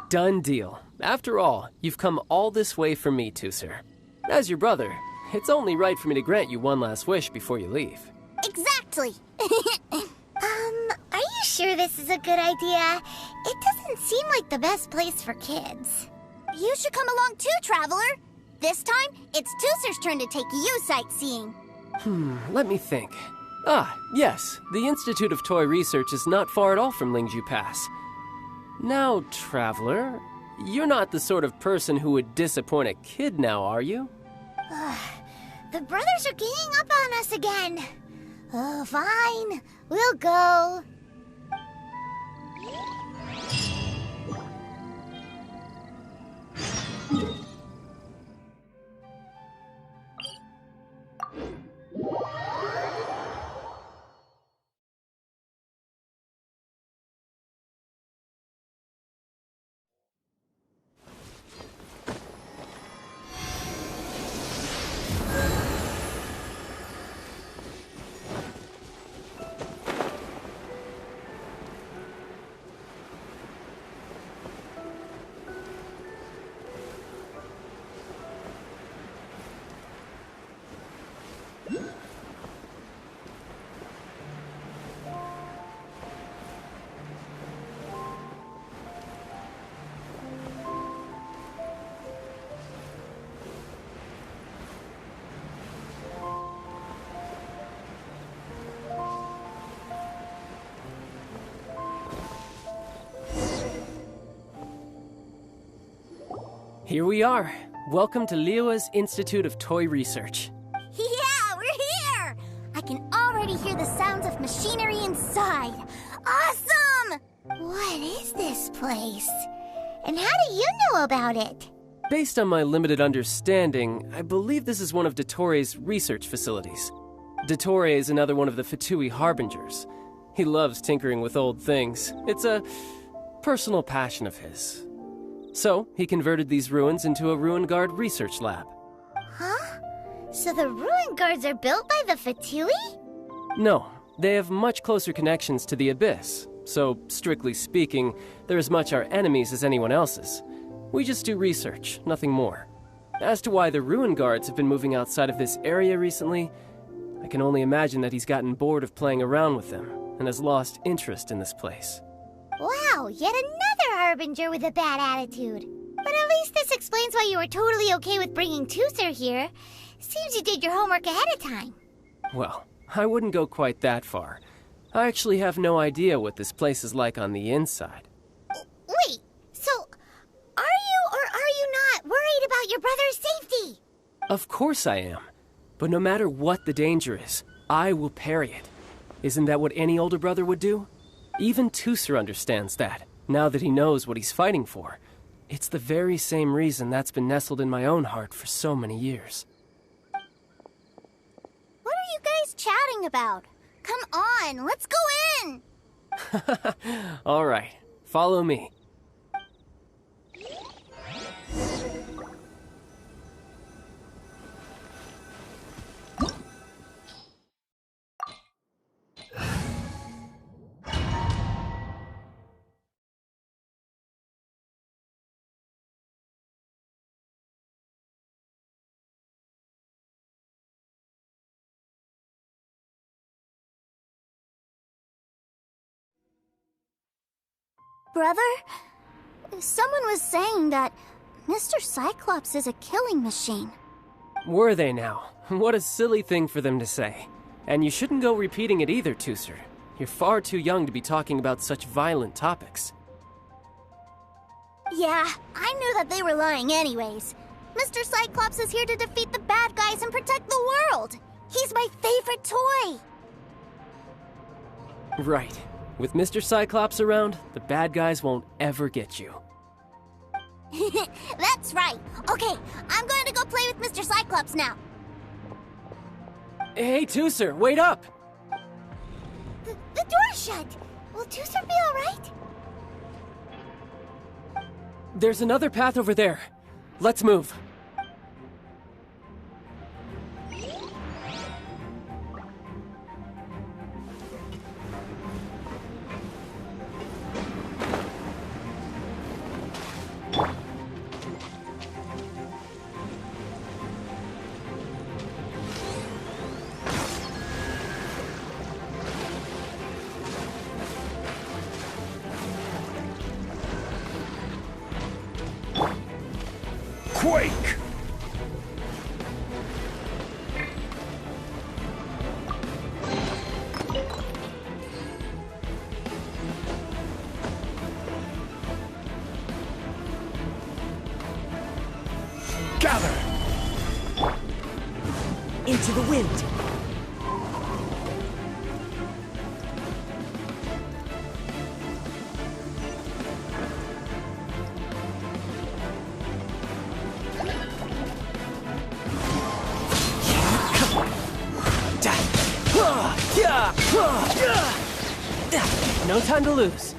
Done deal. After all, you've come all this way for me, Tusser. As your brother, it's only right for me to grant you one last wish before you leave. Exactly! Are you sure this is a good idea? It doesn't seem like the best place for kids. You should come along too, Traveler! This time, it's Tusser's turn to take you sightseeing. Let me think. Ah, yes, the Institute of Toy Research is not far at all from Lingju Pass. Now, Traveler, you're not the sort of person who would disappoint a kid now, are you? The brothers are ganging up on us again. Oh, fine. We'll go. Here we are. Welcome to Liyue's Institute of Toy Research. Yeah, we're here! I can already hear the sounds of machinery inside. Awesome! What is this place? And how do you know about it? Based on my limited understanding, I believe this is one of Dottoro's research facilities. Dottore is another one of the Fatui Harbingers. He loves tinkering with old things. It's a personal passion of his. So, he converted these ruins into a Ruin Guard research lab. Huh? So the ruin guards are built by the Fatui? No, they have much closer connections to the Abyss. So, strictly speaking, they're as much our enemies as anyone else's. We just do research, nothing more. As to why the Ruin Guards have been moving outside of this area recently, I can only imagine that he's gotten bored of playing around with them and has lost interest in this place. Wow, yet another Harbinger with a bad attitude. But at least this explains why you were totally okay with bringing Tusser here. Seems you did your homework ahead of time. Well, I wouldn't go quite that far. I actually have no idea what this place is like on the inside. Wait, so are you or are you not worried about your brother's safety? Of course I am. But no matter what the danger is, I will parry it. Isn't that what any older brother would do? Even Tusser understands that, now that he knows what he's fighting for. It's the very same reason that's been nestled in my own heart for so many years. What are you guys chatting about? Come on, let's go in! All right, follow me. Brother, someone was saying that Mr. Cyclops is a killing machine. Were they now? What a silly thing for them to say. And you shouldn't go repeating it either, Tusser. You're far too young to be talking about such violent topics. Yeah, I knew that they were lying anyways. Mr. Cyclops is here to defeat the bad guys and protect the world. He's my favorite toy. Right. With Mr. Cyclops around, the bad guys won't ever get you. That's right. Okay, I'm going to go play with Mr. Cyclops now. Hey, Tusser, wait up! The door's shut. Will Tusser be all right? There's another path over there. Let's move. Quake! Gather! Into the wind. No time to lose.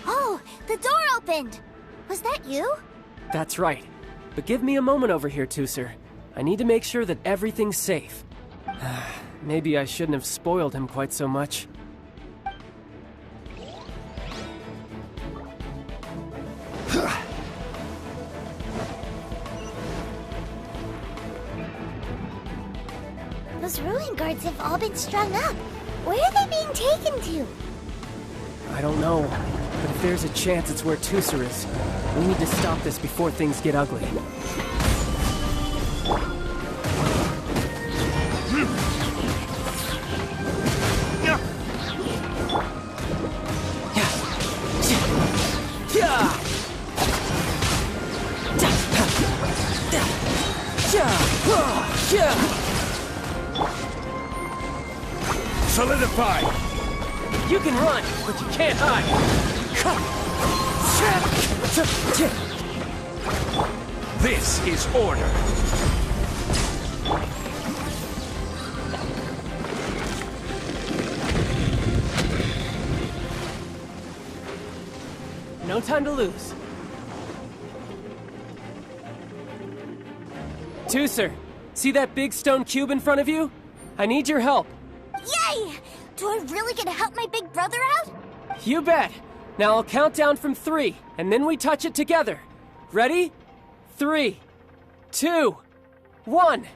Oh, the door opened! Was that you? That's right. But give me a moment over here, Tooser. I need to make sure that everything's safe. Maybe I shouldn't have spoiled him quite so much. Those ruin guards have all been strung up. Where are they being taken to? I don't know, but if there's a chance it's where Tooser is, we need to stop this before things get ugly. Solidify! You can run, but you can't hide! This is order! No time to lose. Tooser, see that big stone cube in front of you? I need your help. Yay! Do I really get to help my big brother out? You bet. Now I'll count down from 3, and then we touch it together. Ready? 3, 2, 1.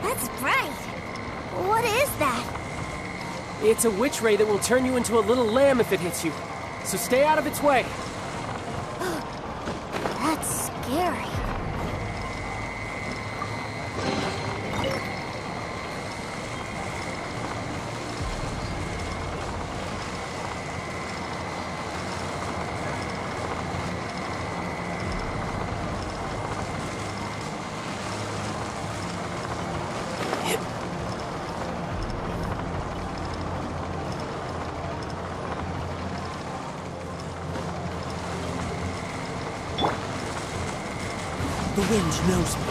That's bright. What is that? It's a witch ray that will turn you into a little lamb if it hits you. So stay out of its way. That's scary. The wind knows me.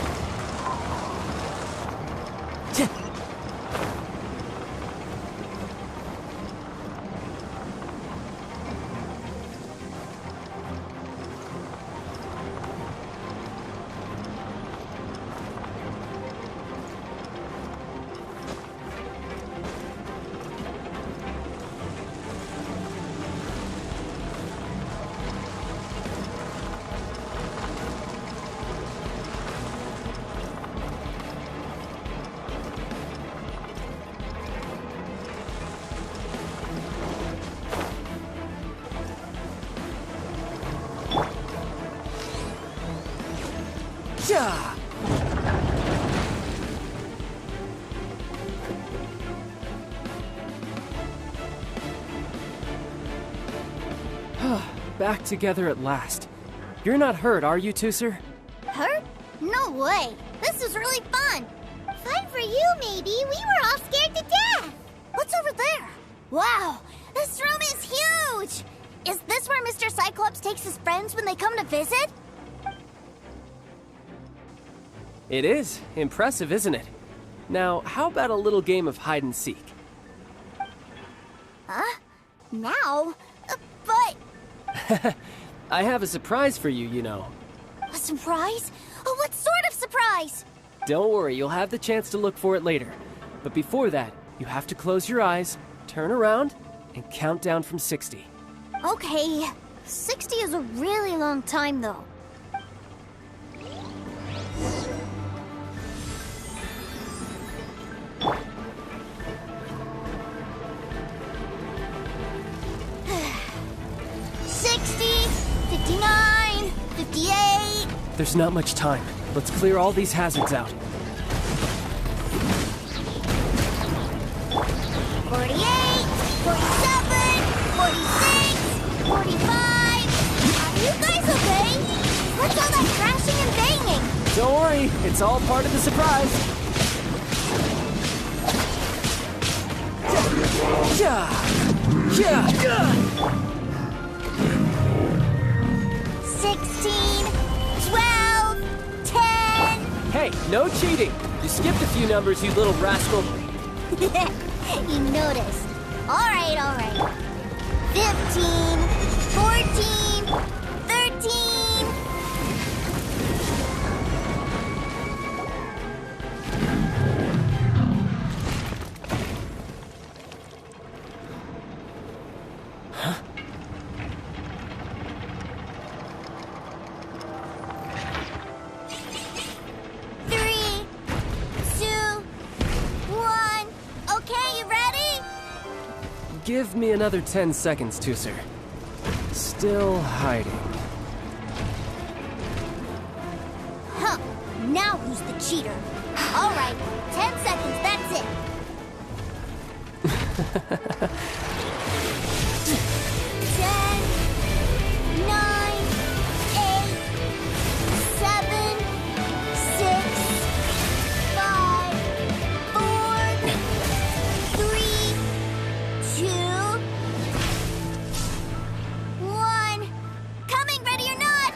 Yeah. Back together at last. You're not hurt, are you, Tooser? Hurt? No way. This is really fun. Fun for you, maybe. We were all scared to death. What's over there? Wow, this room is huge. Is this where Mr. Cyclops takes his friends when they come to visit? It is. Impressive, isn't it? Now, how about a little game of hide and seek? Huh? Now? But... I have a surprise for you, you know. A surprise? Oh, what sort of surprise? Don't worry, you'll have the chance to look for it later. But before that, you have to close your eyes, turn around, and count down from 60. Okay. 60 is a really long time, though. There's not much time. Let's clear all these hazards out. 48, 47, 46, 45. Are you guys okay? What's all that crashing and banging? Don't worry, it's all part of the surprise. Yeah. 16, 12, 10. Hey, no cheating. You skipped a few numbers, you little rascal. You noticed. All right. 15, 14, 13. Huh? Give me another 10 seconds, Tooser. Still hiding. Huh. Now who's the cheater? All right. 10 seconds, that's it. 10, 9, 8, 7, 6, 5, 4, 3, 2, 1. Coming, ready or not?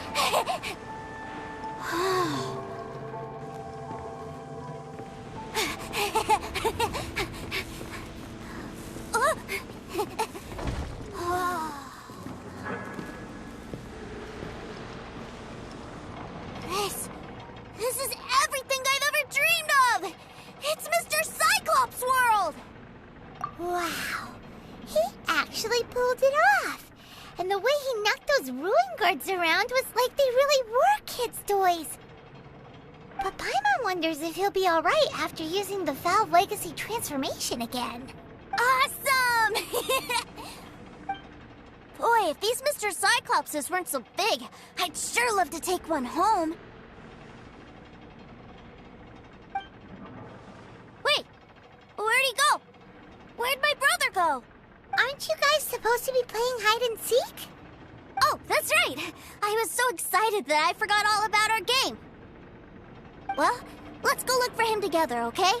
This is everything I've ever dreamed of! It's Mr. Cyclops' world! Wow. He actually pulled it off. And the way he knocked those ruin guards around was like they really were kids' toys. But Paimon wonders if he'll be alright after using the Valve Legacy transformation again. Awesome! Boy, if these Mr. Cyclopses weren't so big, I'd sure love to take one home. Wait, where'd he go? Where'd my brother go? Aren't you guys supposed to be playing hide and seek? Oh, that's right! I was so excited that I forgot all about our game. Well, let's go look for him together, okay?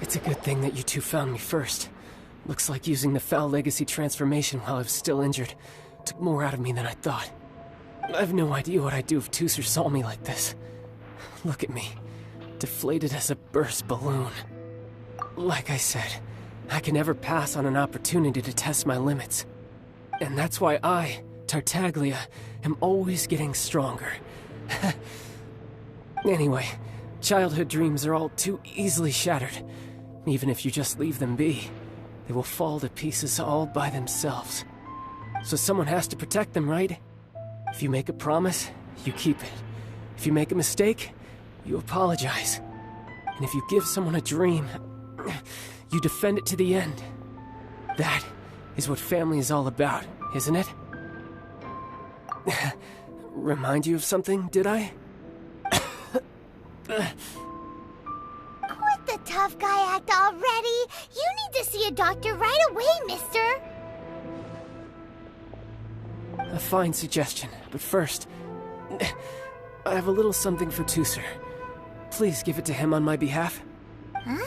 It's a good thing that you two found me first. Looks like using the Foul Legacy transformation while I was still injured took more out of me than I thought. I have no idea what I'd do if Tooser saw me like this. Look at me, deflated as a burst balloon. Like I said, I can never pass on an opportunity to test my limits. And that's why I, Tartaglia, am always getting stronger. Anyway, childhood dreams are all too easily shattered. Even if you just leave them be, they will fall to pieces all by themselves. So someone has to protect them, right? If you make a promise, you keep it. If you make a mistake, you apologize. And if you give someone a dream, you defend it to the end. That is what family is all about, isn't it? Remind you of something, did I? Quit the tough guy act already! You need to see a doctor right away, mister! A fine suggestion, but first, I have a little something for Tooser. Please give it to him on my behalf. Huh?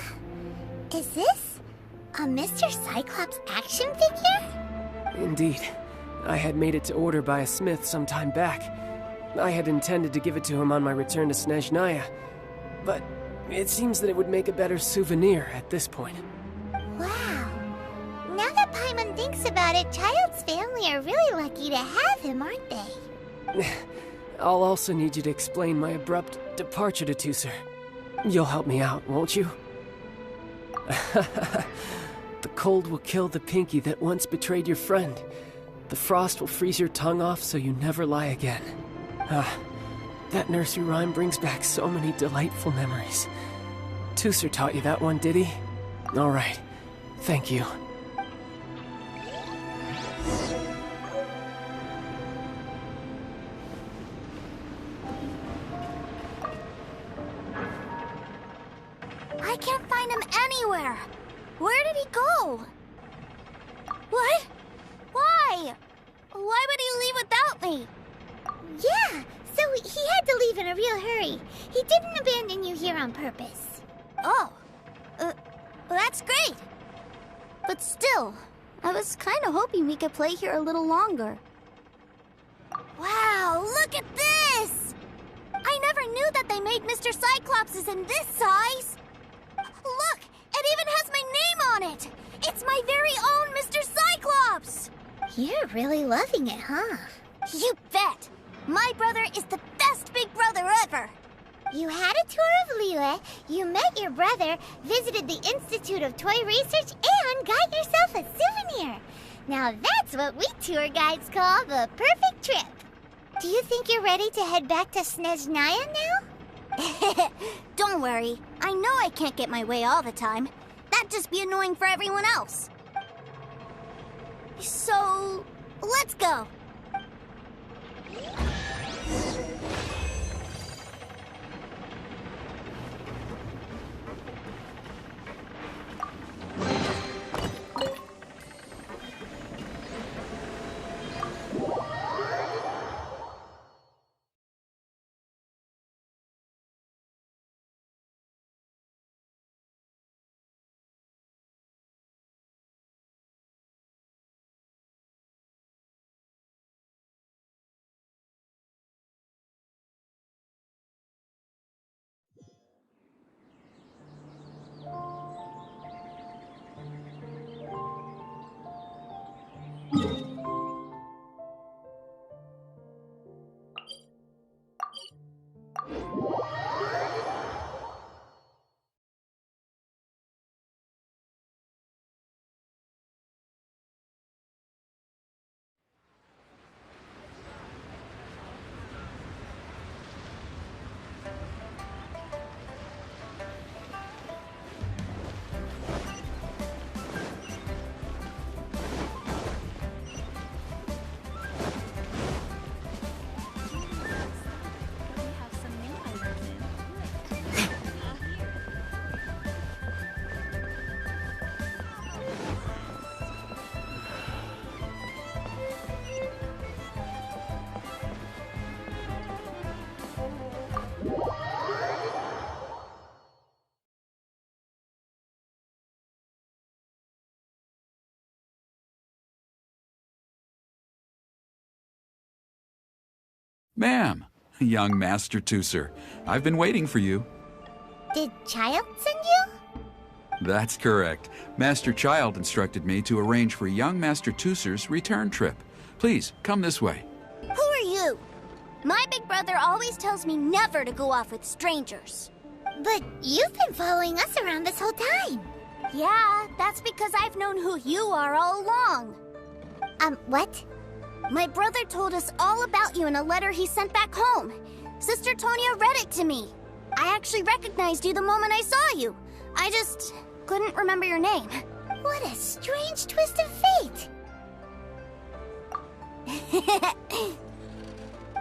Is this a Mr. Cyclops action figure? Indeed. I had made it to order by a smith some time back. I had intended to give it to him on my return to Snezhnaya, but it seems that it would make a better souvenir at this point. Wow. Now that Paimon thinks about it, Child's family are really lucky to have him, aren't they? I'll also need you to explain my abrupt departure to Tooser. You'll help me out, won't you? The cold will kill the pinky that once betrayed your friend. The frost will freeze your tongue off so you never lie again. That nursery rhyme brings back so many delightful memories. Tooser taught you that one, did he? All right. Thank you. I can't find him anywhere. Where did he go? What? Why? Why would he leave without me? Yeah, so he had to leave in a real hurry. He didn't abandon you here on purpose. Oh. That's great. But still, I was kind of hoping we could play here a little longer. Wow, look at this! I never knew that they made Mr. Cyclops in this size. Look, it even has my name on it. It's my very own Mr. Cyclops. You're really loving it, huh? You bet. My brother is the best big brother ever. You had a tour of Liyue, you met your brother, visited the Institute of Toy Research, and got yourself a souvenir. Now that's what we tour guides call the perfect trip. Do you think you're ready to head back to Snezhnaya now? Don't worry. I know I can't get my way all the time. That'd just be annoying for everyone else. So, let's go. Ma'am, young Master Tooser, I've been waiting for you. Did Child send you? That's correct. Master Child instructed me to arrange for young Master Tooser's return trip. Please, come this way. Who are you? My big brother always tells me never to go off with strangers. But you've been following us around this whole time. Yeah, that's because I've known who you are all along. What? My brother told us all about you in a letter he sent back home. Sister Tonya read it to me. I actually recognized you the moment I saw you. I just couldn't remember your name. What a strange twist of fate!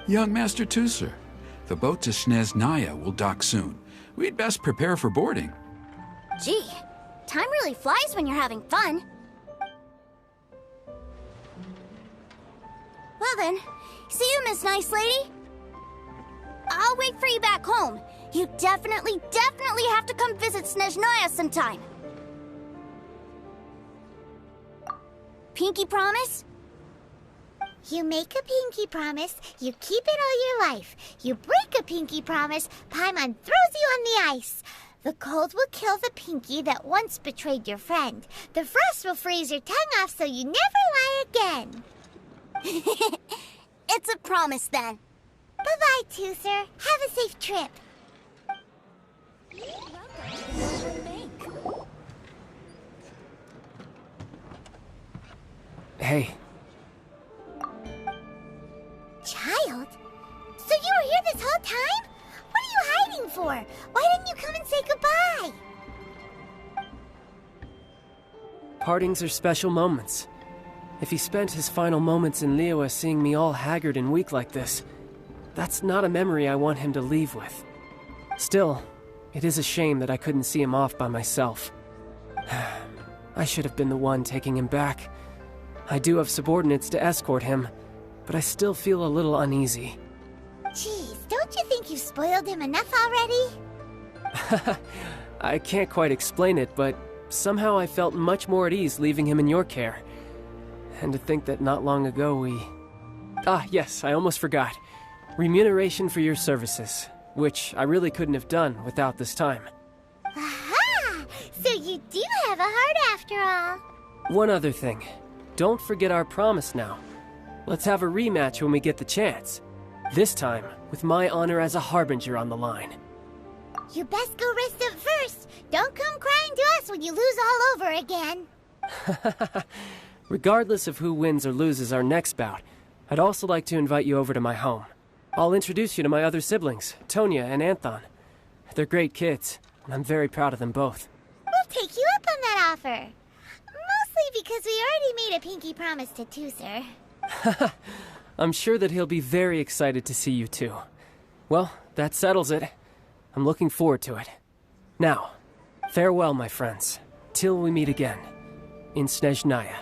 Young Master Tusser, the boat to Snezhnaya will dock soon. We'd best prepare for boarding. Gee, time really flies when you're having fun. Well then, see you, Miss Nice Lady. I'll wait for you back home. You definitely have to come visit Snezhnaya sometime. Pinky promise? You make a pinky promise, you keep it all your life. You break a pinky promise, Paimon throws you on the ice. The cold will kill the pinky that once betrayed your friend. The frost will freeze your tongue off so you never lie again. It's a promise then. Bye-bye, Tusser. Have a safe trip. Hey. Child? So you were here this whole time? What are you hiding for? Why didn't you come and say goodbye? Partings are special moments. If he spent his final moments in Liyue seeing me all haggard and weak like this, that's not a memory I want him to leave with. Still, it is a shame that I couldn't see him off by myself. I should have been the one taking him back. I do have subordinates to escort him, but I still feel a little uneasy. Jeez, don't you think you spoiled him enough already? I can't quite explain it, but somehow I felt much more at ease leaving him in your care. And to think that not long ago we... Ah, yes, I almost forgot. Remuneration for your services, which I really couldn't have done without this time. Aha! So you do have a heart after all. One other thing. Don't forget our promise now. Let's have a rematch when we get the chance. This time, with my honor as a harbinger on the line. You best go rest up first. Don't come crying to us when you lose all over again. Regardless of who wins or loses our next bout, I'd also like to invite you over to my home. I'll introduce you to my other siblings, Tonya and Anthon. They're great kids, and I'm very proud of them both. We'll take you up on that offer. Mostly because we already made a pinky promise to Tusser. I'm sure that he'll be very excited to see you too. Well, that settles it. I'm looking forward to it. Now, farewell, my friends, till we meet again in Snezhnaya.